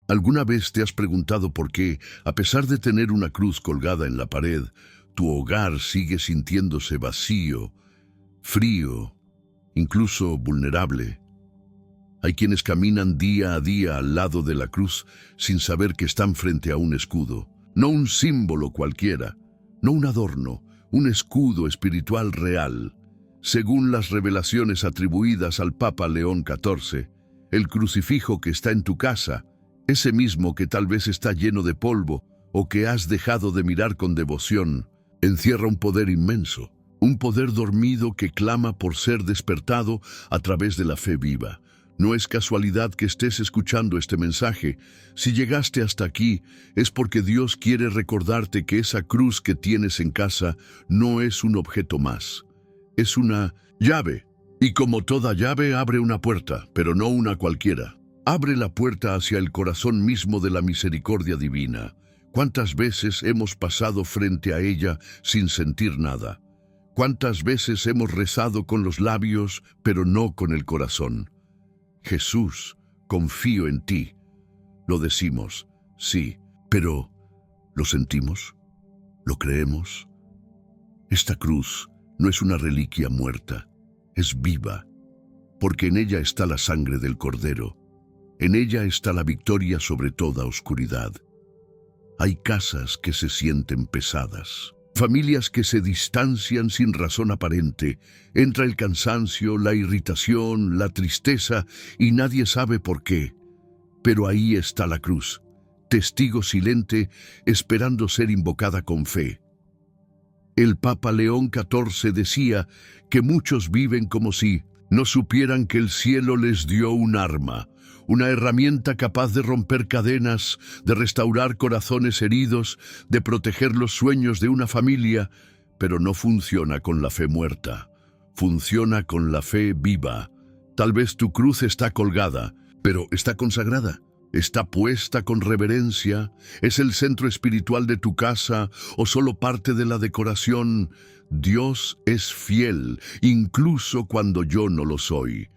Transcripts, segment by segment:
¿Alguna vez te has preguntado por qué, a pesar de tener una cruz colgada en la pared, tu hogar sigue sintiéndose vacío, frío, incluso vulnerable? Hay quienes caminan día a día al lado de la cruz sin saber que están frente a un escudo, no un símbolo cualquiera, no un adorno, un escudo espiritual real. Según las revelaciones atribuidas al Papa León XIV, el crucifijo que está en tu casa, ese mismo que tal vez está lleno de polvo o que has dejado de mirar con devoción, encierra un poder inmenso, un poder dormido que clama por ser despertado a través de la fe viva. No es casualidad que estés escuchando este mensaje. Si llegaste hasta aquí, es porque Dios quiere recordarte que esa cruz que tienes en casa no es un objeto más. Es una llave. Y como toda llave abre una puerta, pero no una cualquiera. Abre la puerta hacia el corazón mismo de la misericordia divina. ¿Cuántas veces hemos pasado frente a ella sin sentir nada? ¿Cuántas veces hemos rezado con los labios, pero no con el corazón? Jesús, confío en ti. Lo decimos, sí, pero ¿lo sentimos? ¿Lo creemos? Esta cruz no es una reliquia muerta, es viva, porque en ella está la sangre del Cordero. En ella está la victoria sobre toda oscuridad. Hay casas que se sienten pesadas, familias que se distancian sin razón aparente. Entra el cansancio, la irritación, la tristeza y nadie sabe por qué. Pero ahí está la cruz, testigo silente, esperando ser invocada con fe. El Papa León XIV decía que muchos viven como si no supieran que el cielo les dio un arma, una herramienta capaz de romper cadenas, de restaurar corazones heridos, de proteger los sueños de una familia, pero no funciona con la fe muerta, funciona con la fe viva. Tal vez tu cruz está colgada, pero está consagrada, está puesta con reverencia, es el centro espiritual de tu casa o solo parte de la decoración. Dios es fiel, incluso cuando yo no lo soy.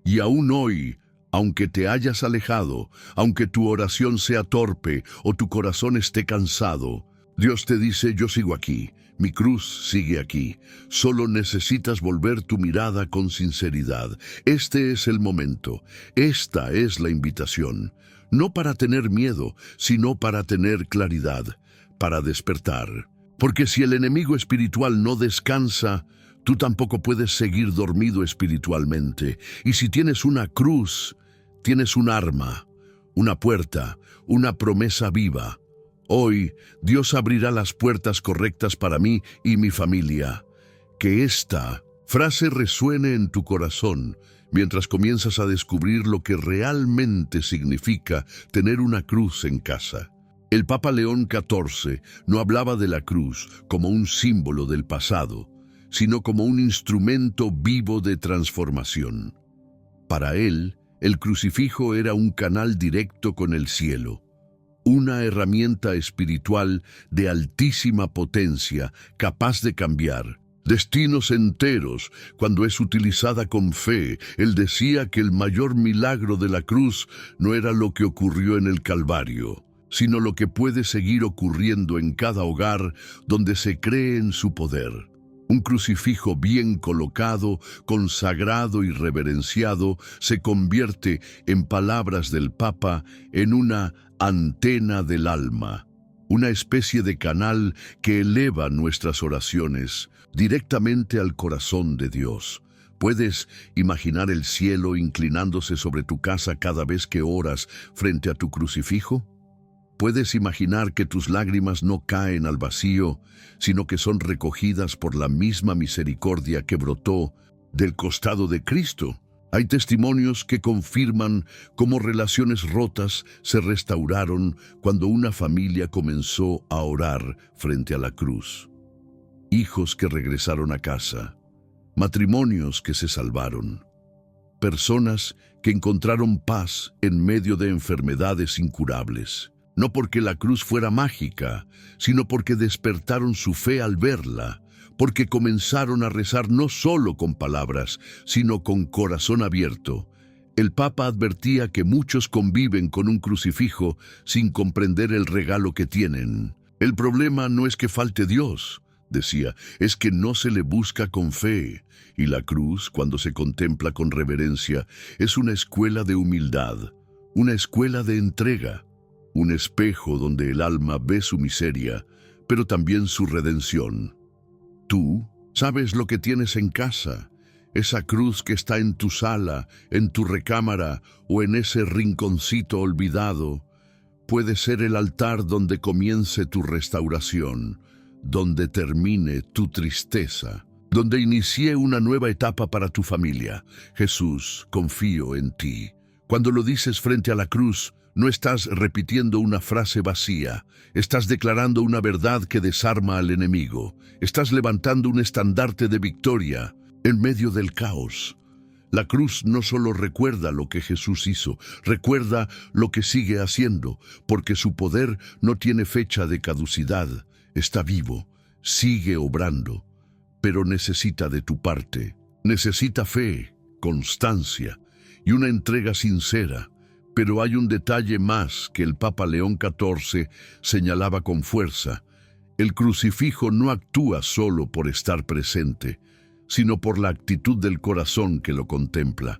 Y aún hoy, aunque te hayas alejado, aunque tu oración sea torpe o tu corazón esté cansado, Dios te dice, yo sigo aquí, mi cruz sigue aquí. Solo necesitas volver tu mirada con sinceridad. Este es el momento, esta es la invitación. No para tener miedo, sino para tener claridad, para despertar. Porque si el enemigo espiritual no descansa, tú tampoco puedes seguir dormido espiritualmente. Y si tienes una cruz, tienes un arma, una puerta, una promesa viva. Hoy, Dios abrirá las puertas correctas para mí y mi familia. Que esta frase resuene en tu corazón mientras comienzas a descubrir lo que realmente significa tener una cruz en casa. El Papa León XIV no hablaba de la cruz como un símbolo del pasado, sino como un instrumento vivo de transformación. Para él, el crucifijo era un canal directo con el cielo, una herramienta espiritual de altísima potencia, capaz de cambiar destinos enteros cuando es utilizada con fe. Él decía que el mayor milagro de la cruz no era lo que ocurrió en el Calvario, sino lo que puede seguir ocurriendo en cada hogar donde se cree en su poder. Un crucifijo bien colocado, consagrado y reverenciado, se convierte, en palabras del Papa, en una antena del alma, una especie de canal que eleva nuestras oraciones directamente al corazón de Dios. ¿Puedes imaginar el cielo inclinándose sobre tu casa cada vez que oras frente a tu crucifijo? ¿Puedes imaginar que tus lágrimas no caen al vacío, sino que son recogidas por la misma misericordia que brotó del costado de Cristo? Hay testimonios que confirman cómo relaciones rotas se restauraron cuando una familia comenzó a orar frente a la cruz. Hijos que regresaron a casa, matrimonios que se salvaron, personas que encontraron paz en medio de enfermedades incurables. No porque la cruz fuera mágica, sino porque despertaron su fe al verla, porque comenzaron a rezar no solo con palabras, sino con corazón abierto. El Papa advertía que muchos conviven con un crucifijo sin comprender el regalo que tienen. El problema no es que falte Dios, decía, es que no se le busca con fe. Y la cruz, cuando se contempla con reverencia, es una escuela de humildad, una escuela de entrega, un espejo donde el alma ve su miseria, pero también su redención. Tú sabes lo que tienes en casa, esa cruz que está en tu sala, en tu recámara o en ese rinconcito olvidado. Puede ser el altar donde comience tu restauración, donde termine tu tristeza, donde inicie una nueva etapa para tu familia. Jesús, confío en ti. Cuando lo dices frente a la cruz, no estás repitiendo una frase vacía, estás declarando una verdad que desarma al enemigo, estás levantando un estandarte de victoria en medio del caos. La cruz no solo recuerda lo que Jesús hizo, recuerda lo que sigue haciendo, porque su poder no tiene fecha de caducidad, está vivo, sigue obrando, pero necesita de tu parte, necesita fe, constancia y una entrega sincera. Pero hay un detalle más que el Papa León XIV señalaba con fuerza. El crucifijo no actúa solo por estar presente, sino por la actitud del corazón que lo contempla.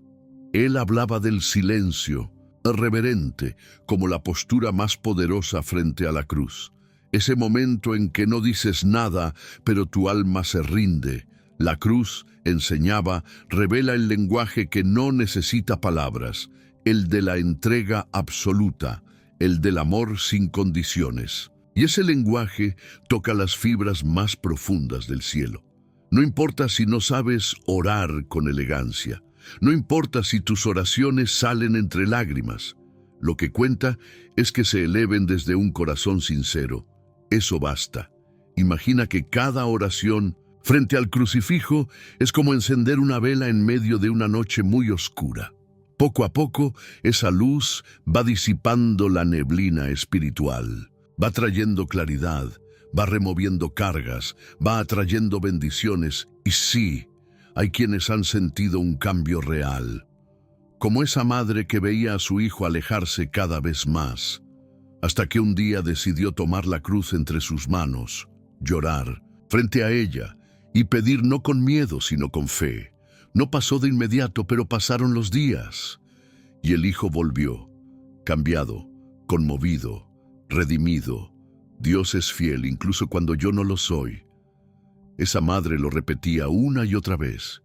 Él hablaba del silencio, reverente, como la postura más poderosa frente a la cruz. Ese momento en que no dices nada, pero tu alma se rinde. La cruz, enseñaba, revela el lenguaje que no necesita palabras, el de la entrega absoluta, el del amor sin condiciones. Y ese lenguaje toca las fibras más profundas del cielo. No importa si no sabes orar con elegancia, no importa si tus oraciones salen entre lágrimas. Lo que cuenta es que se eleven desde un corazón sincero. Eso basta. Imagina que cada oración frente al crucifijo es como encender una vela en medio de una noche muy oscura. Poco a poco, esa luz va disipando la neblina espiritual, va trayendo claridad, va removiendo cargas, va atrayendo bendiciones. Y sí, hay quienes han sentido un cambio real, como esa madre que veía a su hijo alejarse cada vez más, hasta que un día decidió tomar la cruz entre sus manos, llorar frente a ella y pedir no con miedo sino con fe. No pasó de inmediato, pero pasaron los días. Y el hijo volvió, cambiado, conmovido, redimido. Dios es fiel incluso cuando yo no lo soy. Esa madre lo repetía una y otra vez.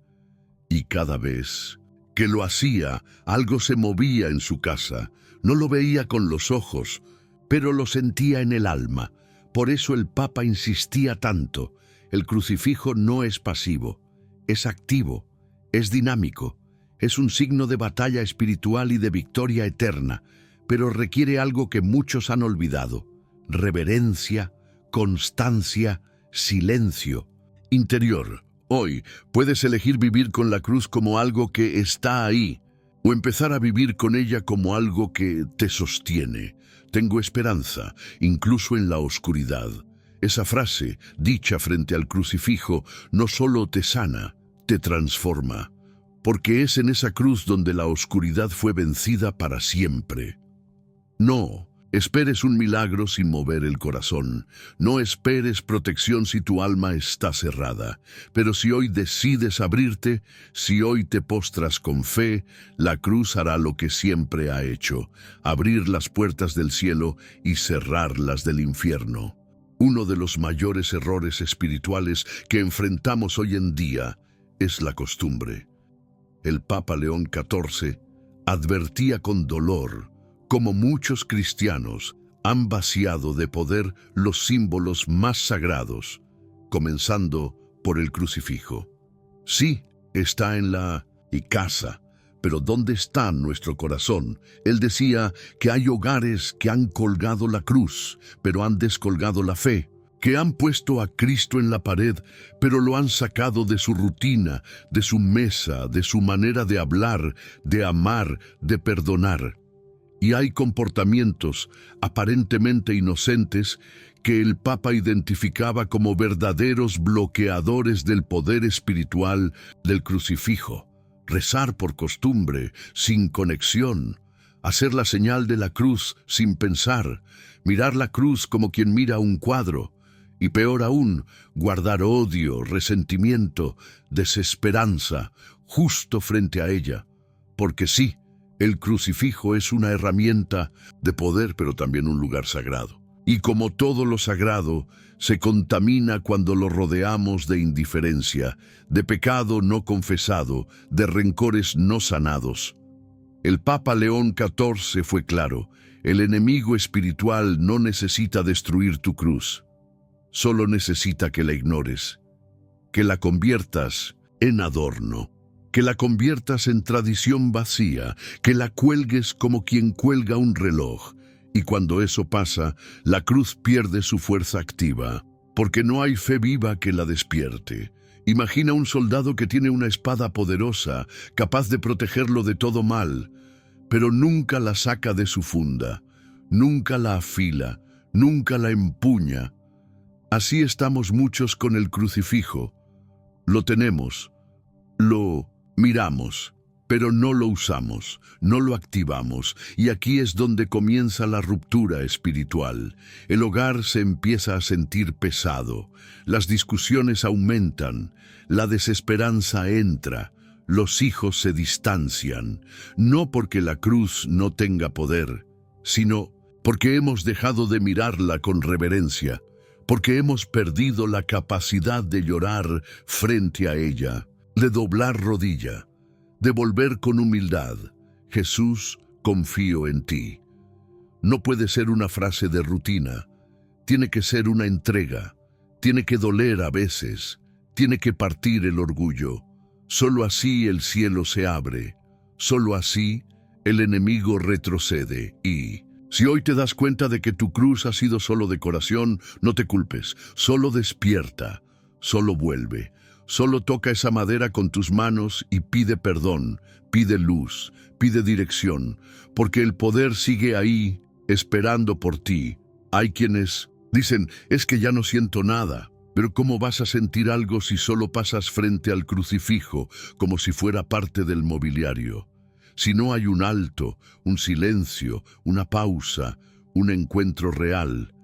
Y cada vez que lo hacía, algo se movía en su casa. No lo veía con los ojos, pero lo sentía en el alma. Por eso el Papa insistía tanto. El crucifijo no es pasivo, es activo. Es dinámico, es un signo de batalla espiritual y de victoria eterna, pero requiere algo que muchos han olvidado: reverencia, constancia, silencio interior. Hoy puedes elegir vivir con la cruz como algo que está ahí, o empezar a vivir con ella como algo que te sostiene. Tengo esperanza, incluso en la oscuridad. Esa frase, dicha frente al crucifijo, no solo te sana, te transforma, porque es en esa cruz donde la oscuridad fue vencida para siempre. No esperes un milagro sin mover el corazón, no esperes protección si tu alma está cerrada, pero si hoy decides abrirte, si hoy te postras con fe, la cruz hará lo que siempre ha hecho: abrir las puertas del cielo y cerrarlas del infierno. Uno de los mayores errores espirituales que enfrentamos hoy en día es la costumbre. El Papa León XIV advertía con dolor cómo muchos cristianos han vaciado de poder los símbolos más sagrados, comenzando por el crucifijo. Sí, está en la casa, pero ¿dónde está nuestro corazón? Él decía que hay hogares que han colgado la cruz, pero han descolgado la fe, que han puesto a Cristo en la pared, pero lo han sacado de su rutina, de su mesa, de su manera de hablar, de amar, de perdonar. Y hay comportamientos aparentemente inocentes que el Papa identificaba como verdaderos bloqueadores del poder espiritual del crucifijo. rezar por costumbre, sin conexión, hacer la señal de la cruz sin pensar, mirar la cruz como quien mira un cuadro, y peor aún, guardar odio, resentimiento, desesperanza, justo frente a ella. Porque sí, el crucifijo es una herramienta de poder, pero también un lugar sagrado. Y como todo lo sagrado, se contamina cuando lo rodeamos de indiferencia, de pecado no confesado, de rencores no sanados. El Papa León XIV fue claro: el enemigo espiritual no necesita destruir tu cruz, solo necesita que la ignores, que la conviertas en adorno, que la conviertas en tradición vacía, que la cuelgues como quien cuelga un reloj. Y cuando eso pasa, la cruz pierde su fuerza activa, porque no hay fe viva que la despierte. Imagina un soldado que tiene una espada poderosa, capaz de protegerlo de todo mal, pero nunca la saca de su funda, nunca la afila, nunca la empuña. Así estamos muchos con el crucifijo. Lo tenemos, lo miramos, pero no lo usamos, no lo activamos, y aquí es donde comienza la ruptura espiritual. El hogar se empieza a sentir pesado, las discusiones aumentan, la desesperanza entra, los hijos se distancian, no porque la cruz no tenga poder, sino porque hemos dejado de mirarla con reverencia, porque hemos perdido la capacidad de llorar frente a ella, de doblar rodilla, de volver con humildad: Jesús, confío en ti. No puede ser una frase de rutina, tiene que ser una entrega, tiene que doler a veces, tiene que partir el orgullo. Solo así el cielo se abre, solo así el enemigo retrocede. Y si hoy te das cuenta de que tu cruz ha sido solo decoración, no te culpes, solo despierta, solo vuelve. Solo toca esa madera con tus manos y pide perdón, pide luz, pide dirección, porque el poder sigue ahí, esperando por ti. Hay quienes dicen: es que ya no siento nada. Pero ¿cómo vas a sentir algo si solo pasas frente al crucifijo, como si fuera parte del mobiliario? Si no hay un alto, un silencio, una pausa, un encuentro real.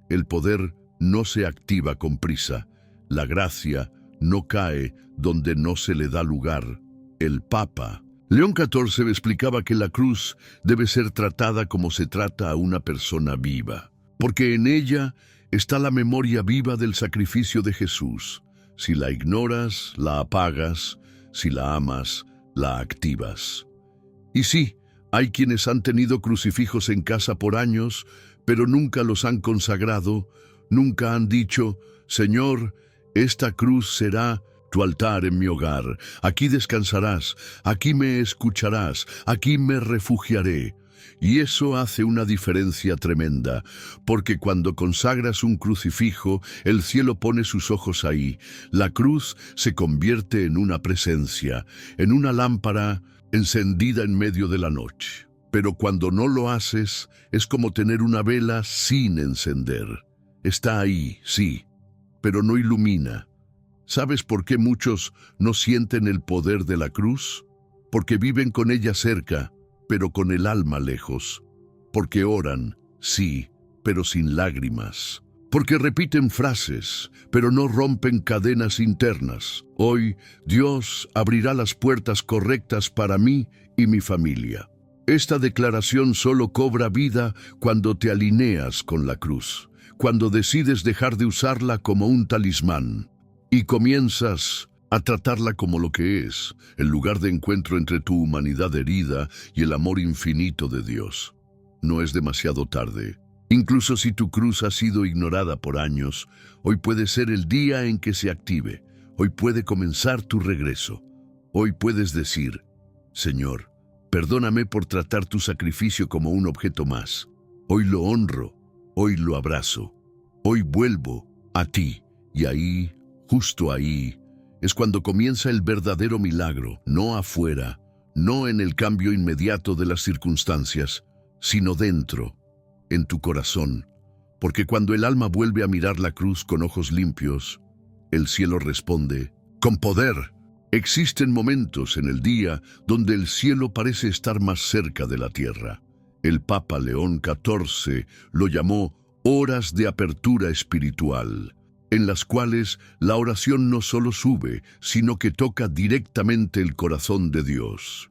El poder no se activa con prisa, la gracia no cae donde no se le da lugar. El Papa León XIV explicaba que la cruz debe ser tratada como se trata a una persona viva, porque en ella está la memoria viva del sacrificio de Jesús. Si la ignoras, la apagas; si la amas, la activas. Y sí, hay quienes han tenido crucifijos en casa por años, pero nunca los han consagrado, nunca han dicho: Señor, esta cruz será tu altar en mi hogar. Aquí descansarás, aquí me escucharás, aquí me refugiaré. Y eso hace una diferencia tremenda, porque cuando consagras un crucifijo, el cielo pone sus ojos ahí. La cruz se convierte en una presencia, en una lámpara encendida en medio de la noche. Pero cuando no lo haces, es como tener una vela sin encender. Está ahí, sí, pero no ilumina. ¿Sabes por qué muchos no sienten el poder de la cruz? Porque viven con ella cerca, pero con el alma lejos. Porque oran, sí, pero sin lágrimas. Porque repiten frases, pero no rompen cadenas internas. Hoy, Dios abrirá las puertas correctas para mí y mi familia. Esta declaración solo cobra vida cuando te alineas con la cruz, cuando decides dejar de usarla como un talismán y comienzas a tratarla como lo que es, el lugar de encuentro entre tu humanidad herida y el amor infinito de Dios. No es demasiado tarde. Incluso si tu cruz ha sido ignorada por años, hoy puede ser el día en que se active. Hoy puede comenzar tu regreso. Hoy puedes decir: Señor, perdóname por tratar tu sacrificio como un objeto más. Hoy lo honro, hoy lo abrazo, hoy vuelvo a ti. Y ahí, justo ahí, es cuando comienza el verdadero milagro, no afuera, no en el cambio inmediato de las circunstancias, sino dentro, en tu corazón. Porque cuando el alma vuelve a mirar la cruz con ojos limpios, el cielo responde con poder. Existen momentos en el día donde el cielo parece estar más cerca de la tierra. El Papa León XIV lo llamó horas de apertura espiritual, en las cuales la oración no solo sube, sino que toca directamente el corazón de Dios.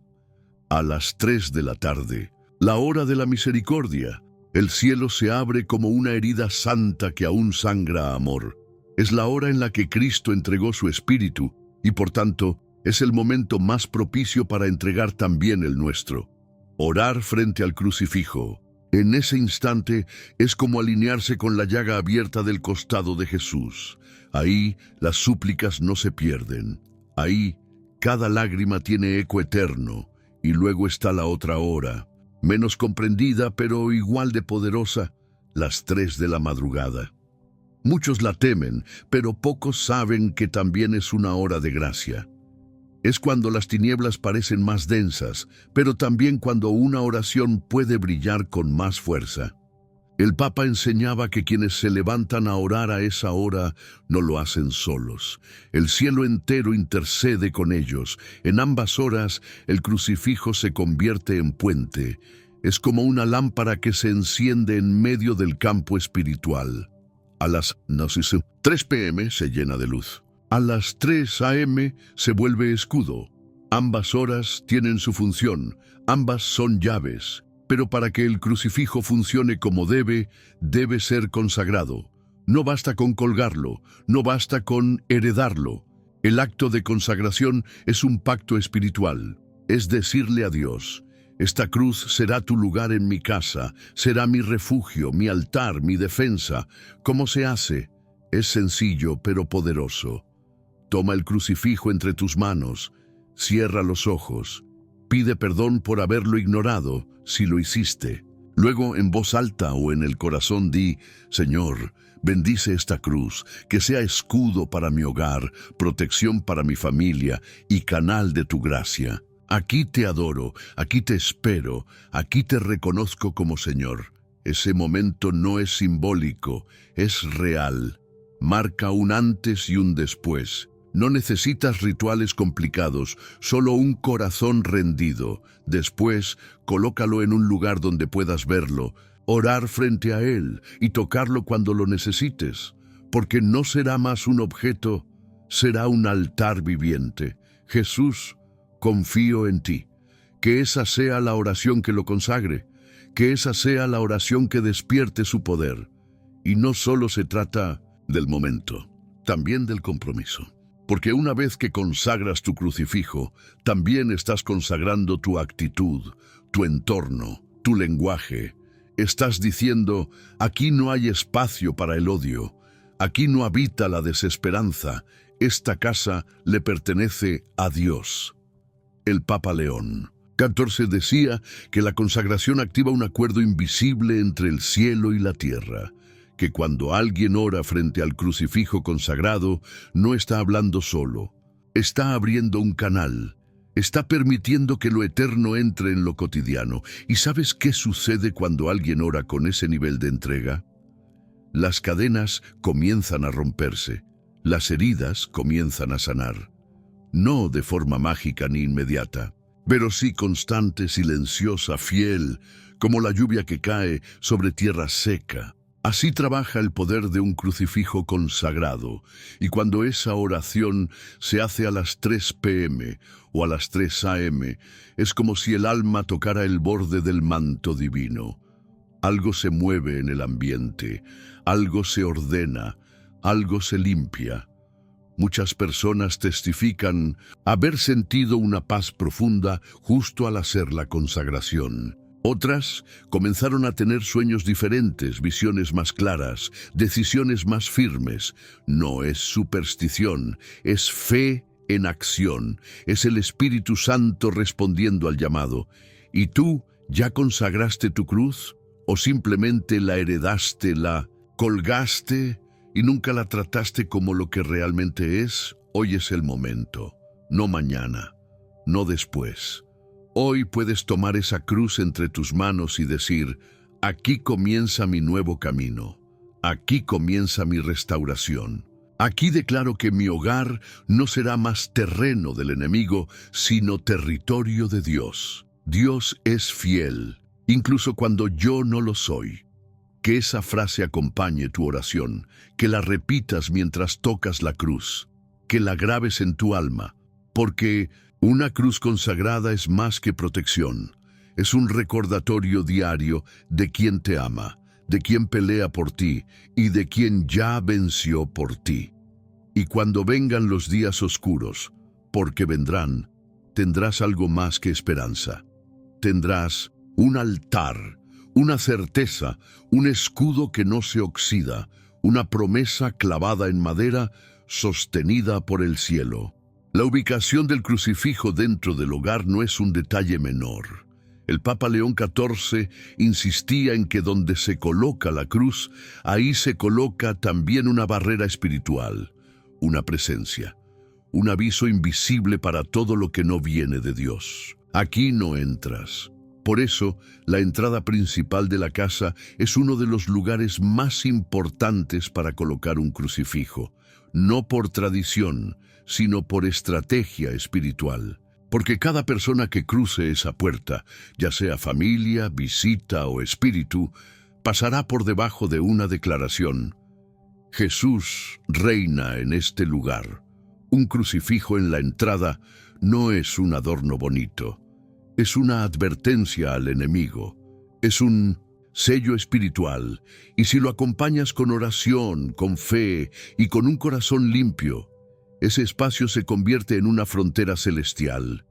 A las 3 de la tarde, la hora de la misericordia, el cielo se abre como una herida santa que aún sangra amor. Es la hora en la que Cristo entregó su espíritu y por tanto es el momento más propicio para entregar también el nuestro. Orar frente al crucifijo. En ese instante es como alinearse con la llaga abierta del costado de Jesús. Ahí las súplicas no se pierden. Ahí cada lágrima tiene eco eterno. Y luego está la otra hora, menos comprendida pero igual de poderosa, las 3 de la madrugada. Muchos la temen, pero pocos saben que también es una hora de gracia. Es cuando las tinieblas parecen más densas, pero también cuando una oración puede brillar con más fuerza. El Papa enseñaba que quienes se levantan a orar a esa hora no lo hacen solos. El cielo entero intercede con ellos. En ambas horas el crucifijo se convierte en puente. Es como una lámpara que se enciende en medio del campo espiritual. A las 3 p.m. se llena de luz. A las 3 a.m. se vuelve escudo. Ambas horas tienen su función, ambas son llaves, pero para que el crucifijo funcione como debe ser consagrado. No basta con colgarlo, no basta con heredarlo. El acto de consagración es un pacto espiritual, es decirle a Dios: esta cruz será tu lugar en mi casa, será mi refugio, mi altar, mi defensa. ¿Cómo se hace? Es sencillo pero poderoso. Toma el crucifijo entre tus manos, cierra los ojos, pide perdón por haberlo ignorado, si lo hiciste. Luego, en voz alta o en el corazón, di: Señor, bendice esta cruz, que sea escudo para mi hogar, protección para mi familia y canal de tu gracia. Aquí te adoro, aquí te espero, aquí te reconozco como Señor. Ese momento no es simbólico, es real. Marca un antes y un después. No necesitas rituales complicados, solo un corazón rendido. Después, colócalo en un lugar donde puedas verlo, orar frente a él y tocarlo cuando lo necesites, porque no será más un objeto, será un altar viviente. Jesús, confío en ti. Que esa sea la oración que lo consagre, que esa sea la oración que despierte su poder. Y no solo se trata del momento, también del compromiso. Porque una vez que consagras tu crucifijo, también estás consagrando tu actitud, tu entorno, tu lenguaje. Estás diciendo: aquí no hay espacio para el odio, aquí no habita la desesperanza, esta casa le pertenece a Dios. El Papa León XIV decía que la consagración activa un acuerdo invisible entre el cielo y la tierra, que cuando alguien ora frente al crucifijo consagrado, no está hablando solo, está abriendo un canal, está permitiendo que lo eterno entre en lo cotidiano. ¿Y sabes qué sucede cuando alguien ora con ese nivel de entrega? Las cadenas comienzan a romperse, las heridas comienzan a sanar. No de forma mágica ni inmediata, pero sí constante, silenciosa, fiel, como la lluvia que cae sobre tierra seca. Así trabaja el poder de un crucifijo consagrado, y cuando esa oración se hace a las 3 p.m. o a las 3 a.m., es como si el alma tocara el borde del manto divino. Algo se mueve en el ambiente, algo se ordena, algo se limpia. Muchas personas testifican haber sentido una paz profunda justo al hacer la consagración. Otras comenzaron a tener sueños diferentes, visiones más claras, decisiones más firmes. No es superstición, es fe en acción, es el Espíritu Santo respondiendo al llamado. ¿Y tú ya consagraste tu cruz? ¿O simplemente la heredaste, la colgaste y nunca la trataste como lo que realmente es? Hoy es el momento, no mañana, no después. Hoy puedes tomar esa cruz entre tus manos y decir: aquí comienza mi nuevo camino, aquí comienza mi restauración, Aquí declaro que mi hogar no será más terreno del enemigo, sino territorio de Dios. Dios es fiel, incluso cuando yo no lo soy. Que esa frase acompañe tu oración, que la repitas mientras tocas la cruz, que la grabes en tu alma, porque una cruz consagrada es más que protección. Es un recordatorio diario de quien te ama, de quien pelea por ti y de quien ya venció por ti. Y cuando vengan los días oscuros, porque vendrán, tendrás algo más que esperanza. Tendrás un altar, una certeza, un escudo que no se oxida, una promesa clavada en madera, sostenida por el cielo. La ubicación del crucifijo dentro del hogar no es un detalle menor. El Papa León XIV insistía en que donde se coloca la cruz, ahí se coloca también una barrera espiritual, una presencia, un aviso invisible para todo lo que no viene de Dios. Aquí no entras. Por eso, la entrada principal de la casa es uno de los lugares más importantes para colocar un crucifijo, no por tradición, sino por estrategia espiritual. Porque cada persona que cruce esa puerta, ya sea familia, visita o espíritu, pasará por debajo de una declaración. Jesús reina en este lugar. Un crucifijo en la entrada no es un adorno bonito. Es una advertencia al enemigo. Es un sello espiritual. Y si lo acompañas con oración, con fe y con un corazón limpio, ese espacio se convierte en una frontera celestial.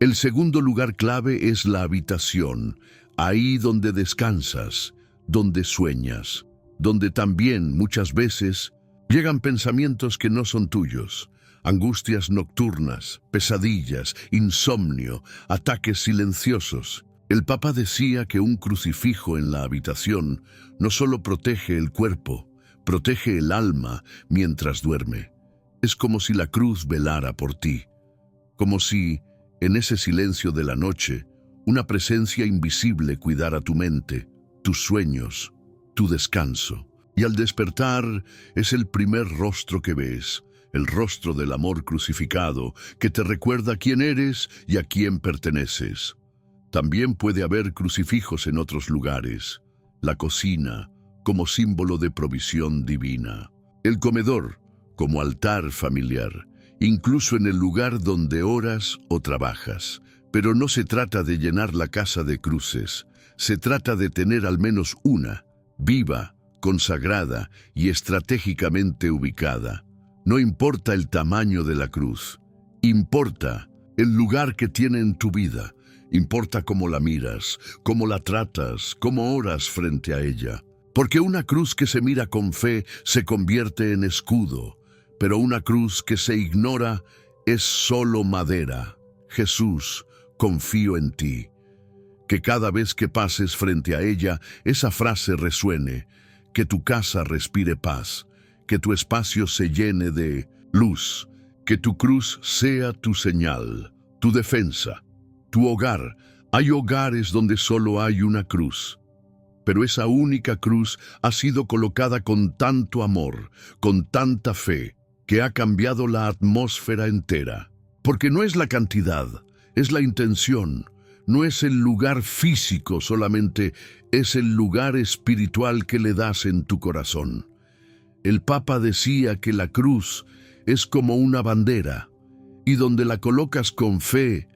El segundo lugar clave es la habitación, ahí donde descansas, donde sueñas, donde también muchas veces llegan pensamientos que no son tuyos, angustias nocturnas, pesadillas, insomnio, ataques silenciosos. El Papa decía que un crucifijo en la habitación no solo protege el cuerpo, protege el alma mientras duerme. Es como si la cruz velara por ti, como si, en ese silencio de la noche, una presencia invisible cuidara tu mente, tus sueños, tu descanso. Y al despertar es el primer rostro que ves, el rostro del amor crucificado, que te recuerda quién eres y a quién perteneces. También puede haber crucifijos en otros lugares, la cocina, como símbolo de provisión divina, el comedor, como altar familiar, incluso en el lugar donde oras o trabajas. Pero no se trata de llenar la casa de cruces, se trata de tener al menos una, viva, consagrada y estratégicamente ubicada. No importa el tamaño de la cruz, importa el lugar que tiene en tu vida, importa cómo la miras, cómo la tratas, cómo oras frente a ella. Porque una cruz que se mira con fe se convierte en escudo, pero una cruz que se ignora es solo madera. Jesús, confío en ti. Que cada vez que pases frente a ella, esa frase resuene, que tu casa respire paz, que tu espacio se llene de luz, que tu cruz sea tu señal, tu defensa, tu hogar. Hay hogares donde solo hay una cruz, pero esa única cruz ha sido colocada con tanto amor, con tanta fe, que ha cambiado la atmósfera entera. Porque no es la cantidad, es la intención. No es el lugar físico solamente, es el lugar espiritual que le das en tu corazón. El Papa decía que la cruz es como una bandera, y donde la colocas con fe,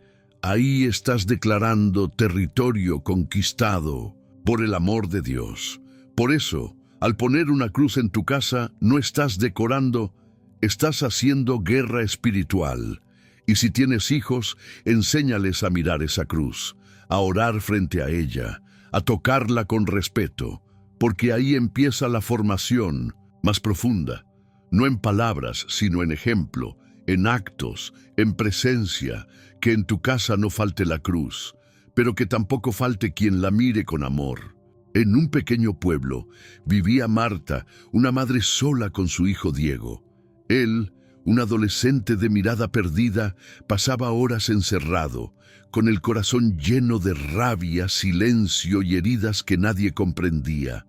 ahí estás declarando territorio conquistado por el amor de Dios. Por eso, al poner una cruz en tu casa, no estás decorando, estás haciendo guerra espiritual. Y si tienes hijos, enséñales a mirar esa cruz, a orar frente a ella, a tocarla con respeto, porque ahí empieza la formación más profunda, no en palabras, sino en ejemplo, en actos, en presencia, que en tu casa no falte la cruz, pero que tampoco falte quien la mire con amor. En un pequeño pueblo vivía Marta, una madre sola con su hijo Diego. Él, un adolescente de mirada perdida, pasaba horas encerrado, con el corazón lleno de rabia, silencio y heridas que nadie comprendía.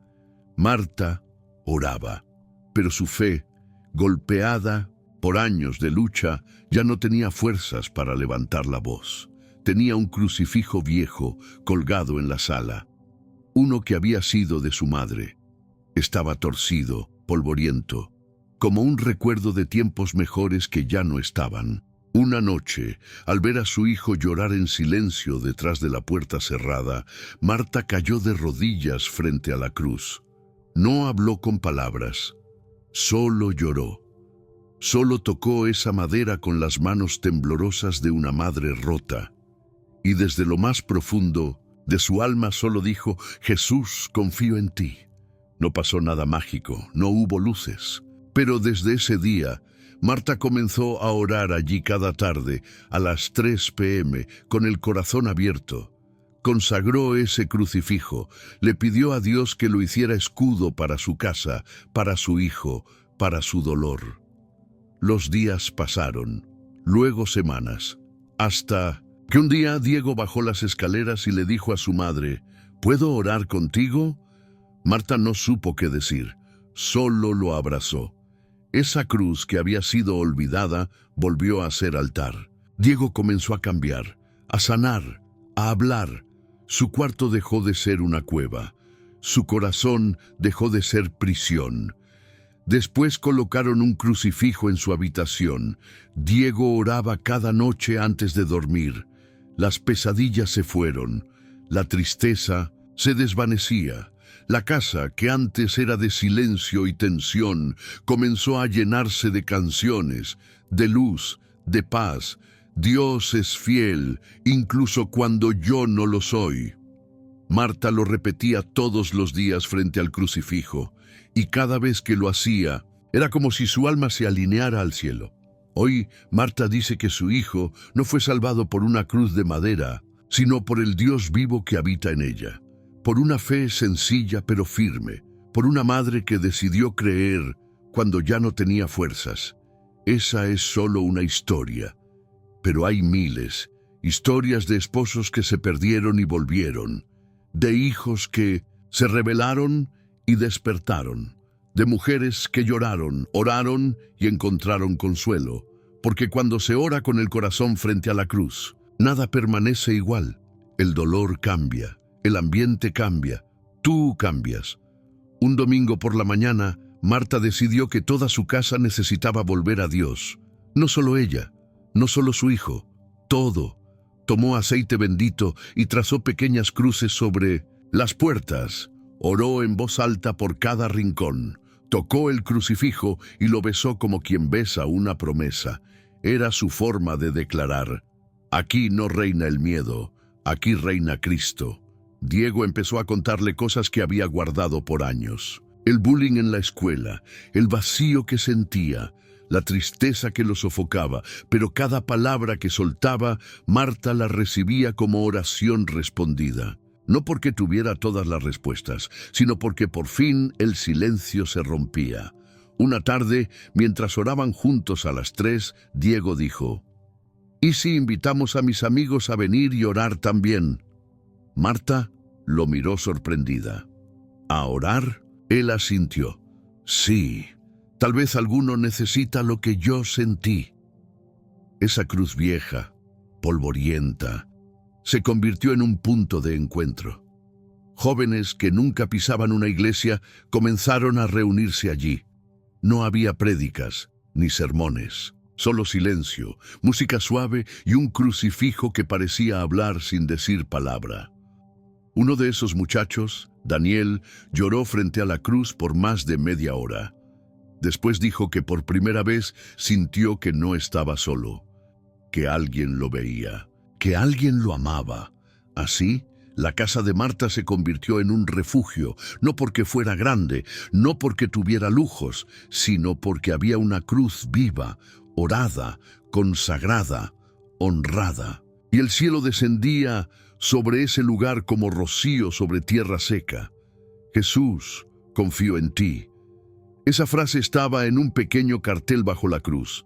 Marta oraba, pero su fe, golpeada por años de lucha, ya no tenía fuerzas para levantar la voz. Tenía un crucifijo viejo colgado en la sala, uno que había sido de su madre. Estaba torcido, polvoriento, como un recuerdo de tiempos mejores que ya no estaban. Una noche, al ver a su hijo llorar en silencio detrás de la puerta cerrada, Marta cayó de rodillas frente a la cruz. No habló con palabras, solo lloró. Solo tocó esa madera con las manos temblorosas de una madre rota. Y desde lo más profundo de su alma solo dijo: Jesús, confío en ti. No pasó nada mágico, no hubo luces. Pero desde ese día, Marta comenzó a orar allí cada tarde a las 3 p.m. con el corazón abierto. Consagró ese crucifijo, le pidió a Dios que lo hiciera escudo para su casa, para su hijo, para su dolor. Los días pasaron, luego semanas, hasta que un día Diego bajó las escaleras y le dijo a su madre: ¿Puedo orar contigo? Marta no supo qué decir, solo lo abrazó. Esa cruz que había sido olvidada volvió a ser altar. Diego comenzó a cambiar, a sanar, a hablar. Su cuarto dejó de ser una cueva. Su corazón dejó de ser prisión. Después colocaron un crucifijo en su habitación. Diego oraba cada noche antes de dormir. Las pesadillas se fueron. La tristeza se desvanecía. La casa, que antes era de silencio y tensión, comenzó a llenarse de canciones, de luz, de paz. Dios es fiel, incluso cuando yo no lo soy. Marta lo repetía todos los días frente al crucifijo, y cada vez que lo hacía, era como si su alma se alineara al cielo. Hoy, Marta dice que su hijo no fue salvado por una cruz de madera, sino por el Dios vivo que habita en ella. Por una fe sencilla pero firme, por una madre que decidió creer cuando ya no tenía fuerzas. Esa es solo una historia, pero hay miles, historias de esposos que se perdieron y volvieron, de hijos que se rebelaron y despertaron, de mujeres que lloraron, oraron y encontraron consuelo, porque cuando se ora con el corazón frente a la cruz, nada permanece igual. El dolor cambia. El ambiente cambia, tú cambias. Un domingo por la mañana, Marta decidió que toda su casa necesitaba volver a Dios. No solo ella, no solo su hijo, todo. Tomó aceite bendito y trazó pequeñas cruces sobre las puertas. Oró en voz alta por cada rincón. Tocó el crucifijo y lo besó como quien besa una promesa. Era su forma de declarar: aquí no reina el miedo, aquí reina Cristo. Diego empezó a contarle cosas que había guardado por años. El bullying en la escuela, el vacío que sentía, la tristeza que lo sofocaba, pero cada palabra que soltaba, Marta la recibía como oración respondida. No porque tuviera todas las respuestas, sino porque por fin el silencio se rompía. Una tarde, mientras oraban juntos a las 3, Diego dijo: ¿y si invitamos a mis amigos a venir y orar también? Marta lo miró sorprendida. ¿A orar? Él asintió. Sí, tal vez alguno necesita lo que yo sentí. Esa cruz vieja, polvorienta, se convirtió en un punto de encuentro. Jóvenes que nunca pisaban una iglesia comenzaron a reunirse allí. No había prédicas ni sermones, solo silencio, música suave y un crucifijo que parecía hablar sin decir palabra. Uno de esos muchachos, Daniel, lloró frente a la cruz por más de media hora. Después dijo que por primera vez sintió que no estaba solo, que alguien lo veía, que alguien lo amaba. Así, la casa de Marta se convirtió en un refugio, no porque fuera grande, no porque tuviera lujos, sino porque había una cruz viva, orada, consagrada, honrada. Y el cielo descendía sobre ese lugar como rocío sobre tierra seca. Jesús, confío en ti. Esa frase estaba en un pequeño cartel bajo la cruz.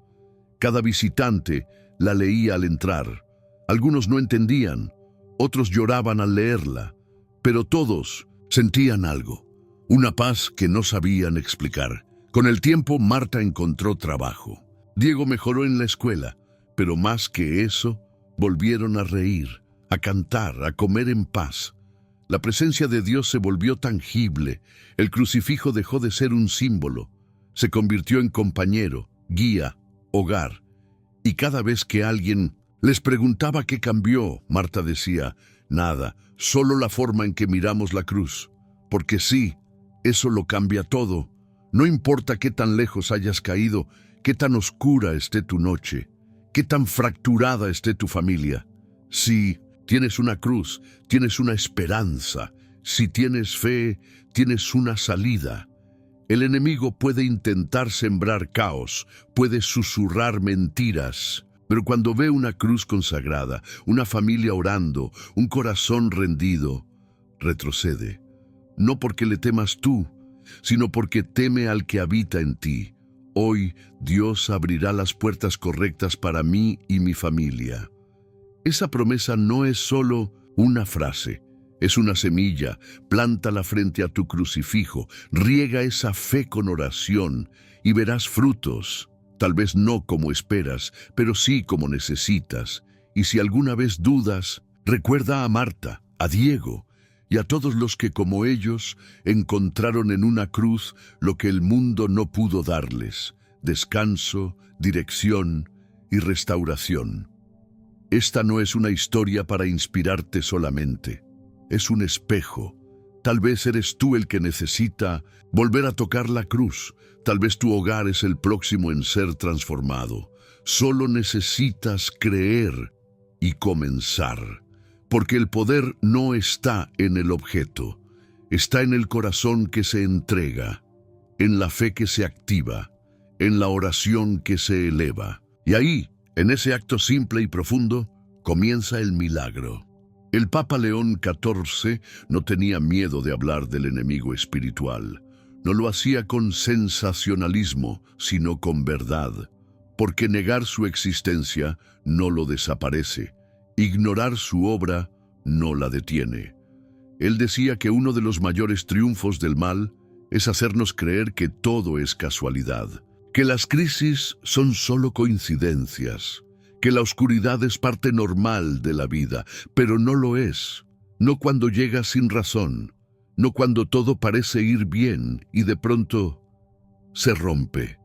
Cada visitante la leía al entrar. Algunos no entendían, otros lloraban al leerla, pero todos sentían algo, una paz que no sabían explicar, Con el tiempo, Marta encontró trabajo. Diego mejoró en la escuela, pero más que eso, volvieron a reír, a cantar, a comer en paz. La presencia de Dios se volvió tangible. El crucifijo dejó de ser un símbolo. Se convirtió en compañero, guía, hogar. Y cada vez que alguien les preguntaba qué cambió, Marta decía, nada, solo la forma en que miramos la cruz. Porque sí, eso lo cambia todo. No importa qué tan lejos hayas caído, qué tan oscura esté tu noche, qué tan fracturada esté tu familia. Si tienes una cruz, tienes una esperanza. Si tienes fe, tienes una salida. El enemigo puede intentar sembrar caos, puede susurrar mentiras, pero cuando ve una cruz consagrada, una familia orando, un corazón rendido, retrocede. No porque le temas tú, sino porque teme al que habita en ti. Hoy Dios abrirá las puertas correctas para mí y mi familia. Esa promesa no es solo una frase, es una semilla. Plántala frente a tu crucifijo, riega esa fe con oración y verás frutos. Tal vez no como esperas, pero sí como necesitas. Y si alguna vez dudas, recuerda a Marta, a Diego y a todos los que como ellos encontraron en una cruz lo que el mundo no pudo darles: descanso, dirección y restauración. Esta no es una historia para inspirarte solamente, es un espejo. Tal vez eres tú el que necesita volver a tocar la cruz, tal vez tu hogar es el próximo en ser transformado. Solo necesitas creer y comenzar. Porque el poder no está en el objeto, está en el corazón que se entrega, en la fe que se activa, en la oración que se eleva. Y ahí, en ese acto simple y profundo, comienza el milagro. El Papa León XIV no tenía miedo de hablar del enemigo espiritual. No lo hacía con sensacionalismo, sino con verdad. Porque negar su existencia no lo desaparece. Ignorar su obra no la detiene. Él decía que uno de los mayores triunfos del mal es hacernos creer que todo es casualidad, que las crisis son solo coincidencias, que la oscuridad es parte normal de la vida, pero no lo es. No cuando llega sin razón, no cuando todo parece ir bien y de pronto se rompe.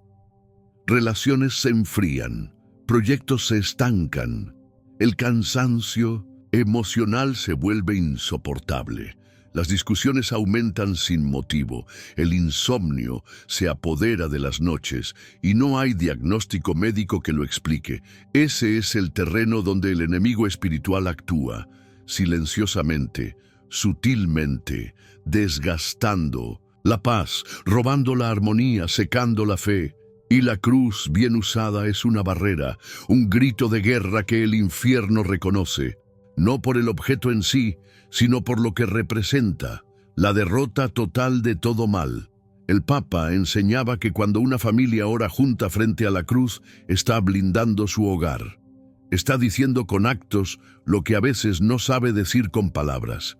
Relaciones se enfrían, proyectos se estancan. El cansancio emocional se vuelve insoportable. Las discusiones aumentan sin motivo. El insomnio se apodera de las noches y no hay diagnóstico médico que lo explique. Ese es el terreno donde el enemigo espiritual actúa, silenciosamente, sutilmente, desgastando la paz, robando la armonía, secando la fe. Y la cruz bien usada es una barrera, un grito de guerra que el infierno reconoce, no por el objeto en sí, sino por lo que representa, la derrota total de todo mal. El Papa enseñaba que cuando una familia ora junta frente a la cruz, está blindando su hogar. Está diciendo con actos lo que a veces no sabe decir con palabras.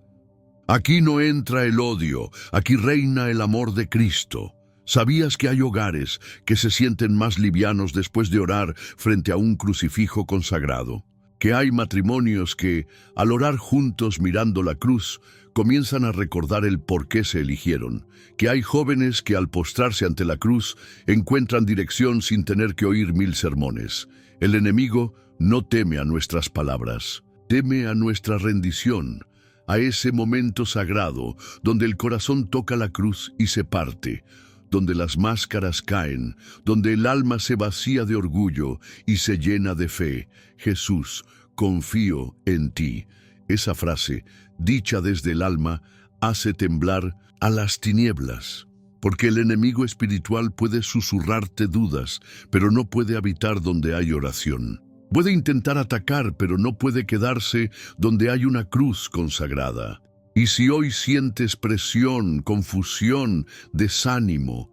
Aquí no entra el odio, aquí reina el amor de Cristo. ¿Sabías que hay hogares que se sienten más livianos después de orar frente a un crucifijo consagrado? Que hay matrimonios que, al orar juntos mirando la cruz, comienzan a recordar el por qué se eligieron. Que hay jóvenes que al postrarse ante la cruz encuentran dirección sin tener que oír 1000 sermones. El enemigo no teme a nuestras palabras, teme a nuestra rendición, a ese momento sagrado donde el corazón toca la cruz y se parte, donde las máscaras caen, donde el alma se vacía de orgullo y se llena de fe. Jesús, confío en ti. Esa frase, dicha desde el alma, hace temblar a las tinieblas. Porque el enemigo espiritual puede susurrarte dudas, pero no puede habitar donde hay oración. Puede intentar atacar, pero no puede quedarse donde hay una cruz consagrada. Y si hoy sientes presión, confusión, desánimo,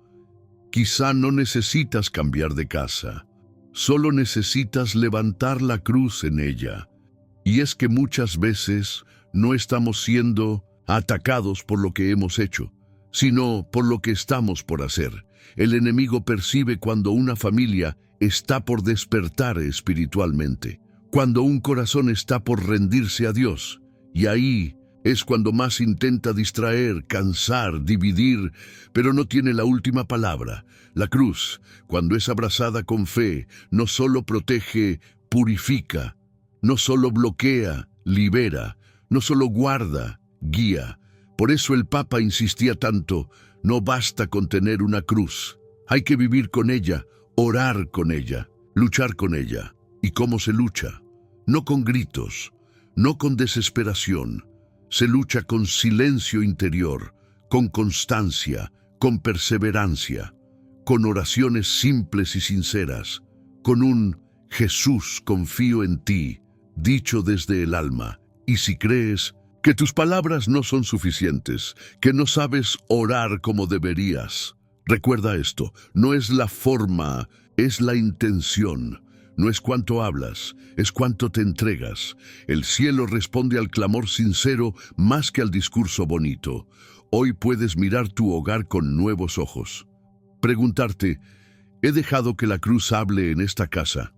quizá no necesitas cambiar de casa. Solo necesitas levantar la cruz en ella. Y es que muchas veces no estamos siendo atacados por lo que hemos hecho, sino por lo que estamos por hacer. El enemigo percibe cuando una familia está por despertar espiritualmente, cuando un corazón está por rendirse a Dios, y ahí es cuando más intenta distraer, cansar, dividir, pero no tiene la última palabra. La cruz, cuando es abrazada con fe, no solo protege, purifica, no solo bloquea, libera, no solo guarda, guía. Por eso el Papa insistía tanto: no basta con tener una cruz, hay que vivir con ella, orar con ella, luchar con ella. ¿Y cómo se lucha? No con gritos, no con desesperación. Se lucha con silencio interior, con constancia, con perseverancia, con oraciones simples y sinceras, con un Jesús, confío en ti, dicho desde el alma. Y si crees que tus palabras no son suficientes, que no sabes orar como deberías, recuerda esto: no es la forma, es la intención. No es cuánto hablas, es cuánto te entregas. El cielo responde al clamor sincero más que al discurso bonito. Hoy puedes mirar tu hogar con nuevos ojos. Preguntarte: ¿he dejado que la cruz hable en esta casa?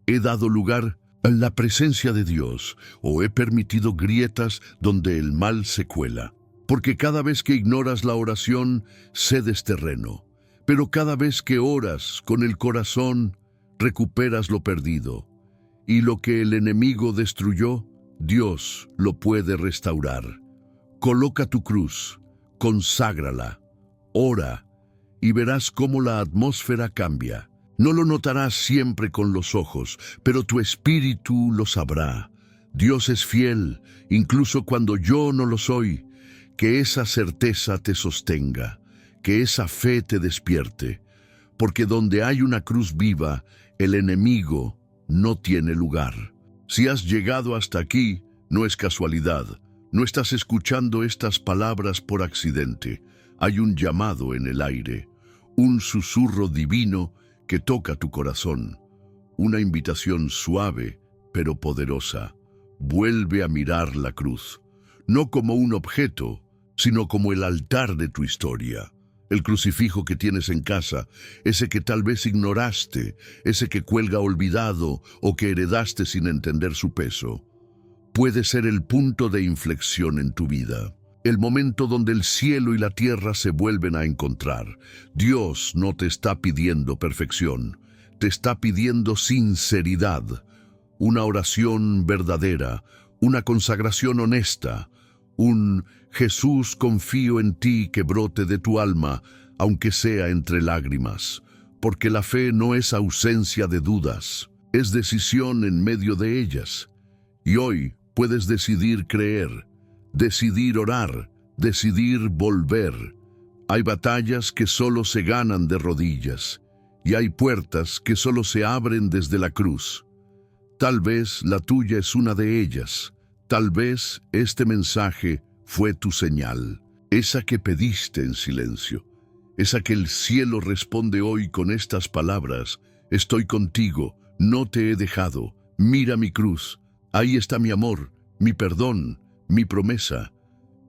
¿He dado lugar a la presencia de Dios o he permitido grietas donde el mal se cuela? Porque cada vez que ignoras la oración, cedes terreno. Pero cada vez que oras con el corazón, recuperas lo perdido, y lo que el enemigo destruyó, Dios lo puede restaurar. Coloca tu cruz, conságrala, ora, y verás cómo la atmósfera cambia. No lo notarás siempre con los ojos, pero tu espíritu lo sabrá. Dios es fiel, incluso cuando yo no lo soy. Que esa certeza te sostenga, que esa fe te despierte, porque donde hay una cruz viva, el enemigo no tiene lugar. Si has llegado hasta aquí, no es casualidad. No estás escuchando estas palabras por accidente. Hay un llamado en el aire, un susurro divino que toca tu corazón. Una invitación suave, pero poderosa. Vuelve a mirar la cruz, no como un objeto, sino como el altar de tu historia. El crucifijo que tienes en casa, ese que tal vez ignoraste, ese que cuelga olvidado o que heredaste sin entender su peso, puede ser el punto de inflexión en tu vida, el momento donde el cielo y la tierra se vuelven a encontrar. Dios no te está pidiendo perfección, te está pidiendo sinceridad, una oración verdadera, una consagración honesta, un Jesús, confío en ti que brote de tu alma, aunque sea entre lágrimas, porque la fe no es ausencia de dudas, es decisión en medio de ellas. Y hoy puedes decidir creer, decidir orar, decidir volver. Hay batallas que solo se ganan de rodillas, y hay puertas que solo se abren desde la cruz. Tal vez la tuya es una de ellas. Tal vez este mensaje fue tu señal, esa que pediste en silencio, esa que el cielo responde hoy con estas palabras: estoy contigo, no te he dejado, mira mi cruz, ahí está mi amor, mi perdón, mi promesa.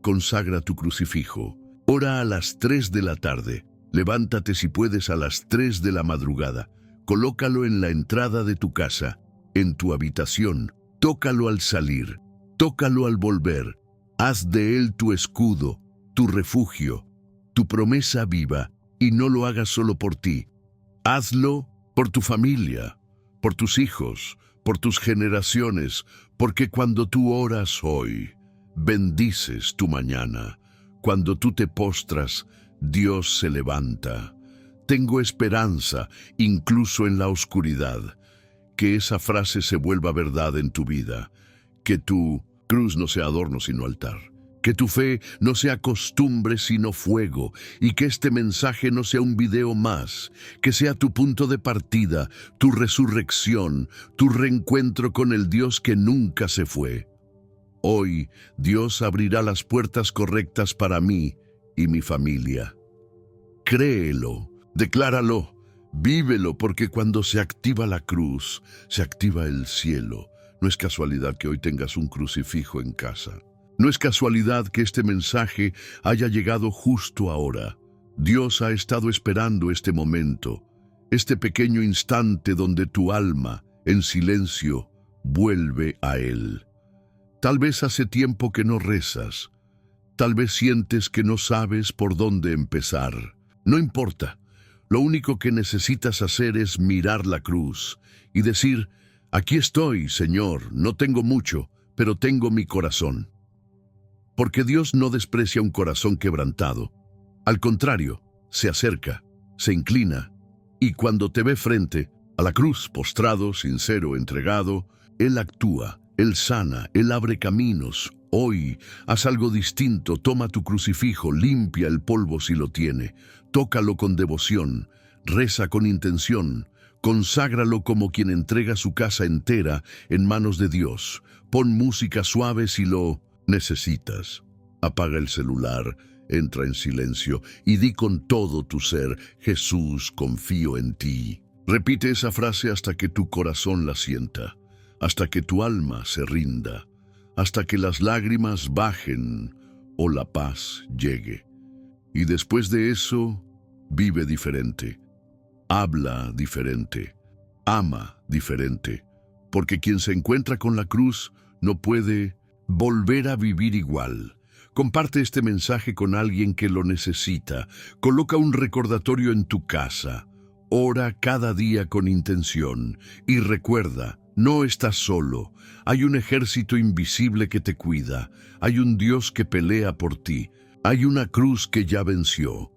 Consagra tu crucifijo, ora a las 3 de la tarde, levántate si puedes a las 3 de la madrugada, colócalo en la entrada de tu casa, en tu habitación, tócalo al salir, tócalo al volver. Haz de él tu escudo, tu refugio, tu promesa viva, y no lo hagas solo por ti. Hazlo por tu familia, por tus hijos, por tus generaciones, porque cuando tú oras hoy, bendices tu mañana. Cuando tú te postras, Dios se levanta. Tengo esperanza, incluso en la oscuridad. Que esa frase se vuelva verdad en tu vida. Que tu cruz no sea adorno sino altar. Que tu fe no sea costumbre sino fuego, y que este mensaje no sea un video más, que sea tu punto de partida, tu resurrección, tu reencuentro con el Dios que nunca se fue. Hoy Dios abrirá las puertas correctas para mí y mi familia. Créelo, decláralo, vívelo, porque cuando se activa la cruz, se activa el cielo. No es casualidad que hoy tengas un crucifijo en casa. No es casualidad que este mensaje haya llegado justo ahora. Dios ha estado esperando este momento, este pequeño instante donde tu alma, en silencio, vuelve a Él. Tal vez hace tiempo que no rezas. Tal vez sientes que no sabes por dónde empezar. No importa. Lo único que necesitas hacer es mirar la cruz y decir: aquí estoy, Señor, no tengo mucho, pero tengo mi corazón. Porque Dios no desprecia un corazón quebrantado. Al contrario, se acerca, se inclina, y cuando te ve frente a la cruz, postrado, sincero, entregado, Él actúa, Él sana, Él abre caminos. Hoy, haz algo distinto, toma tu crucifijo, limpia el polvo si lo tiene, tócalo con devoción, reza con intención, conságralo como quien entrega su casa entera en manos de Dios. Pon música suave si lo necesitas. Apaga el celular, entra en silencio y di con todo tu ser: Jesús, confío en ti. Repite esa frase hasta que tu corazón la sienta, hasta que tu alma se rinda, hasta que las lágrimas bajen o la paz llegue. Y después de eso, vive diferente, habla diferente, ama diferente, porque quien se encuentra con la cruz no puede volver a vivir igual. Comparte este mensaje con alguien que lo necesita. Coloca un recordatorio en tu casa. Ora cada día con intención. Y recuerda, no estás solo. Hay un ejército invisible que te cuida. Hay un Dios que pelea por ti. Hay una cruz que ya venció.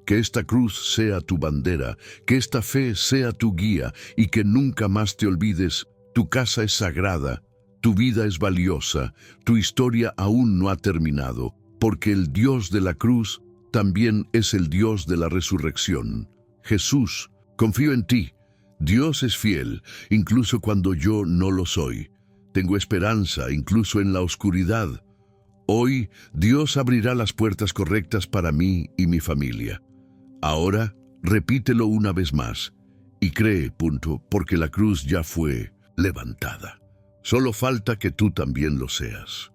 Que esta cruz sea tu bandera, que esta fe sea tu guía y que nunca más te olvides: tu casa es sagrada, tu vida es valiosa, tu historia aún no ha terminado, porque el Dios de la cruz también es el Dios de la resurrección. Jesús, confío en ti. Dios es fiel, incluso cuando yo no lo soy. Tengo esperanza, incluso en la oscuridad. Hoy, Dios abrirá las puertas correctas para mí y mi familia. Ahora, repítelo una vez más y cree, porque la cruz ya fue levantada. Solo falta que tú también lo seas.